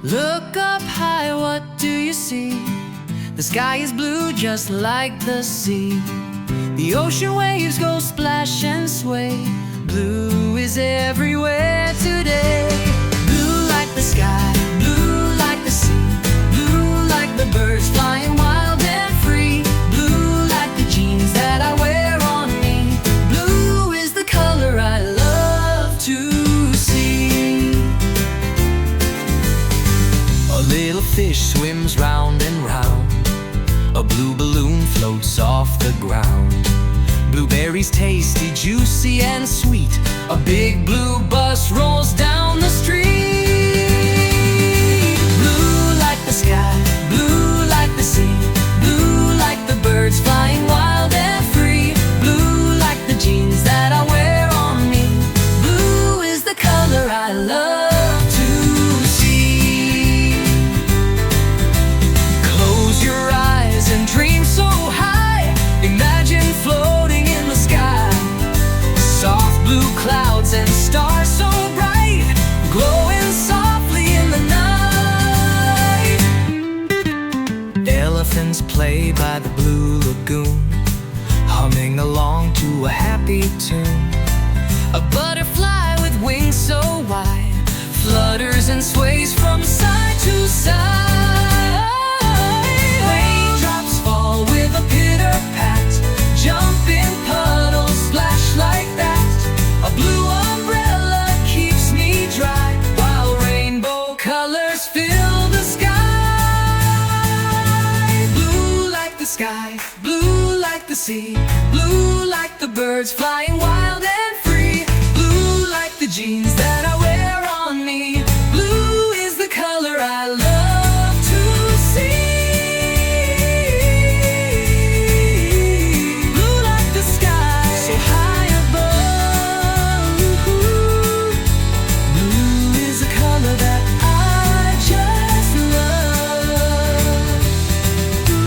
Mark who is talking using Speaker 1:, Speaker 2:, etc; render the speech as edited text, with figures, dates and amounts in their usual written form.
Speaker 1: Look up high, what do you see? The sky is blue just like the sea. The ocean waves go splash and sway. Blue is everywhere today. Blue like the sky, blue like the sea, blue like the birds flying wild and free, blue like the jeans that I wear on me. Blue is the color I love to see. A little fish swims round and round. A blue balloon floats off the ground. Blueberries tasty, juicy and sweet. A big blue bus rolls down the street. Blue like the sky, blue like the sea, blue like the birds flying wild and free, blue like the jeans that I wear on me. Blue is the color I love to see. Close your eyes and dream so high. Imagine floating in the sky. Soft blue clouds and stars so bright, glowing softly in the night. Elephants play by the blue lagoon, humming along to a happy tune. A butterfly with wings so wide flutters and sways from side to side. Raindrops fall with a pitter-pat, jump in puddles, splash like that. A blue umbrella keeps me dry, while rainbow colors fill the sky. Blue like the sky, blue like the sea, blue like the birds flying wild and free, blue like the jeans that I wear on me. Blue is the color I love to see. Blue like the sky, so high above. Blue is a color that I just love. Ooh.